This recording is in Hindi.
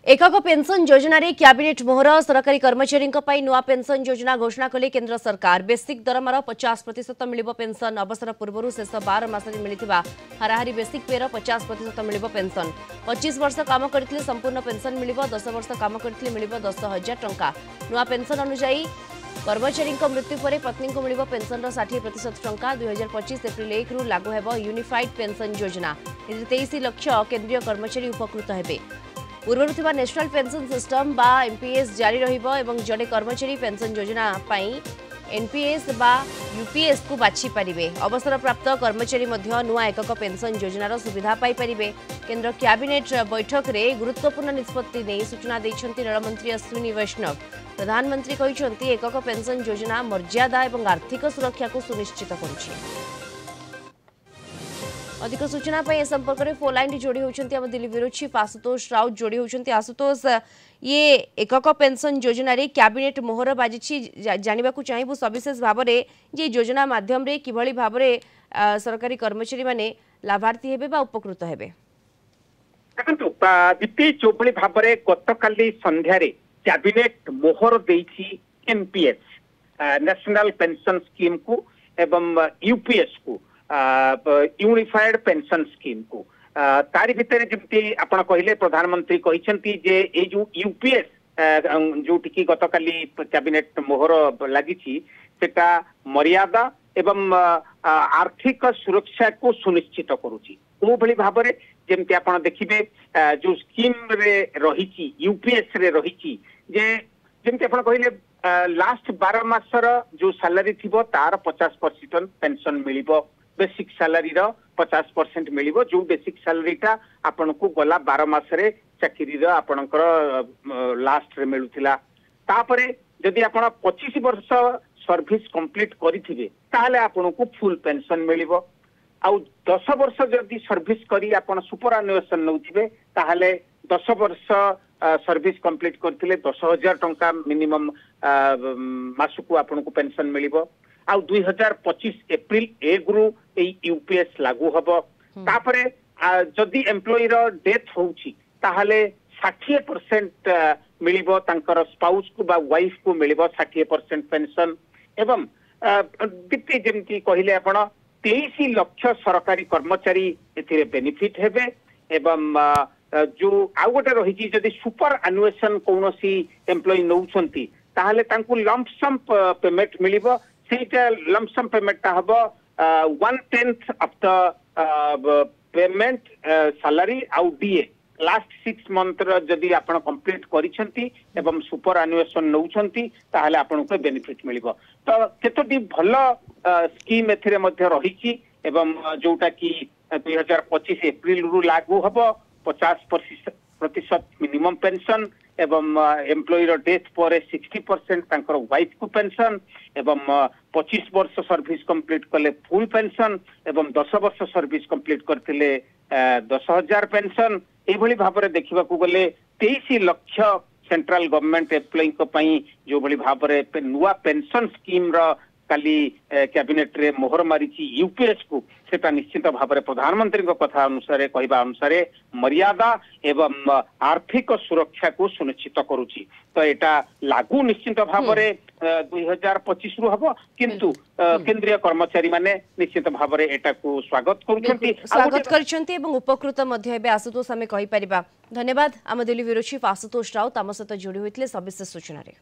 एकक पेंशन योजना रे कैबिनेट मोहर सरकारी कर्मचारी नुआ पेंशन योजना घोषणा कले केंद्र सरकार। बेसिक दरमार 50% मिल पेंशन। अवसर पूर्व शेष 12 मास मिलता हाराहारी बेसिक पेर 50% मिल पेंशन। 25 वर्ष काम करथिले संपूर्ण पेंशन मिल। 10 वर्ष काम करथिले मिल 10,000 टंका। नुआ पेंशन अनुसार कर्मचारी मृत्यु पर पत्नी को मिल पेंशन 60% टंका। 2025 एप्रिल 1 रु लागू हेब यूनिफाइड पेंशन योजना। 23 लाख केंद्रीय कर्मचारी उपकृत हेबे। पूर्व थिबा नेशनल पेंशन सिस्टम बा एमपीएस जारी रहिबो एवं जड़े कर्मचारी पेंशन योजना पाई एनपीएस बा यूपीएस को बाछि पारिबे। अवसर प्राप्त कर्मचारी मध्य नुआ एकक पेंशन योजनार सुविधा पाई पारिबे। केंद्र कैबिनेट बैठक रे गुरुत्वपूर्ण निष्पत्ति नै सूचना दैछन्ति रेलमंत्री अश्विनी वैष्णव। प्रधानमंत्री कहिसन्ति एकक पेंशन योजना मर्यादा एवं आर्थिक सुरक्षा को सुनिश्चित करुछि। अधिक सूचना ए संपर्क में फोन लाइन जोड़ी होती आम दिल्ली ब्यूरो चीफ आशुतोष राउत जोड़ी होती। आशुतोष, ये एकक पेंशन योजना रे कैबिनेट मोहर बाजी जानवा चाहबू सविशेष भाव में ये योजना माध्यम रे किभली भाव में सरकारी कर्मचारी माने लाभार्थी हेबे बा उपकृत हेबे। देखंतु दीप्ति जो भाव में गतकाली संध्यारे कैबिनेट मोहर देइछि एनपीएस नेशनल पेंशन स्कीम को एवं यूपीएस को यूनिफाइड पेंशन स्कीम को तारी भितर जमती आपण कहले प्रधानमंत्री कहिसंती जे ए जो यूपीएस जो टिकी गतकाली कैबिनेट मोहर लागिछि सेटा मर्यादा एवं आर्थिक सुरक्षा को सुनिश्चित करूछि। को भली भाव रे जेमती आपण देखिबे जो स्कीम रे रहिछि यूपीएस रे रहिछि जे जेमती आपण कहले लास्ट 12 मासर जो सैलरी थिबो तार 50% पेंशन मिलिबो। बेसिक सैलरी 50% मिल जो बेसिक सैलरी टा आपन को गला 12 मासरे चाकरी आपणकर लास्ट रे मिलुथिला। तापरे जदि आपण 25 वर्ष सर्विस कंप्लीट करिथिबे ताहले आपन को फुल पेंशन मिलिबो। आउ 10 वर्ष जदि सर्विस करी आपण सुपर एनुएशन नउथिबे ताहले 10 वर्ष सर्विस कंप्लीट करथिले 10,000 टंका मिनिमम मासकु आपन को पेंशन मिलिबो। आउ 2025 एप्रिल 1 रु यूपीएस लागू हबो। तापरे जदि एम्प्लॉई रो डेथ होउची ताहले 60% मिलिबो तांकर स्पाउस को बा वाइफ को मिलिबो 60% पेंशन। एवं दीप्ति जेमती कहिले आपण 23 लाख सरकारी कर्मचारी एथिरे बेनिफिट हेबे। एवं जो आउ गोटे रहिची जदि सुपर एनुएशन कोनोसी एम्प्लॉई नउछंती ताहले तांकु लंप सम पेमेंट मिलिबो। सेटा लंप सम पेमेंट हबो 1/10 ऑफ द पेमेंट सैलरी आउ डीए लास्ट 6 मंथ र जदि आपण कंप्लीट करिसंती एवं सुपर एनुएशन नउछंती ताहले आपण को बेनिफिट मिलिबो। तो केतोटी भलो स्कीम एथिरे मध्ये रहिची एवं जोटा की 2025 एप्रिल रु लागू हबो। 50% मिनिमम पेंशन एवं एम्प्लॉई रो डेथ पर 60% तांकर वाइफ को पेंशन एवं 25 वर्ष सर्विस कंप्लीट कले फुल पेंशन एवं 10 वर्ष सर्विस कंप्लीट करथिले 10,000 पेंशन। एभली भाव में देखा गले 23 लाख सेंट्रल गवर्नमेंट एम्प्लॉई को पई जो भली भाव में नुआ पेंशन स्कीम रो काली कैबिनेट रे मोहर मारिची यूपीएस को सेटा निश्चित भाव में प्रधानमंत्री को कथा अनुसार कहवा अनुसार मर्यादा एवं आर्थिक सुरक्षा को सुनिश्चित करुची। तो एटा लागू निश्चित भाव में 2025 रु हबो किंतु केंद्रीय कर्मचारी माने निश्चित भाव में एटा को स्वागत करछंती एवं उपकृत मध्य हेबे। आशुतोष हमें कहि परिबा। धन्यवाद। आम दिल्ली ब्यूरो चीफ आशुतोष राउत आम सहित जोड़ी होइतले सविशेष सूचना रे।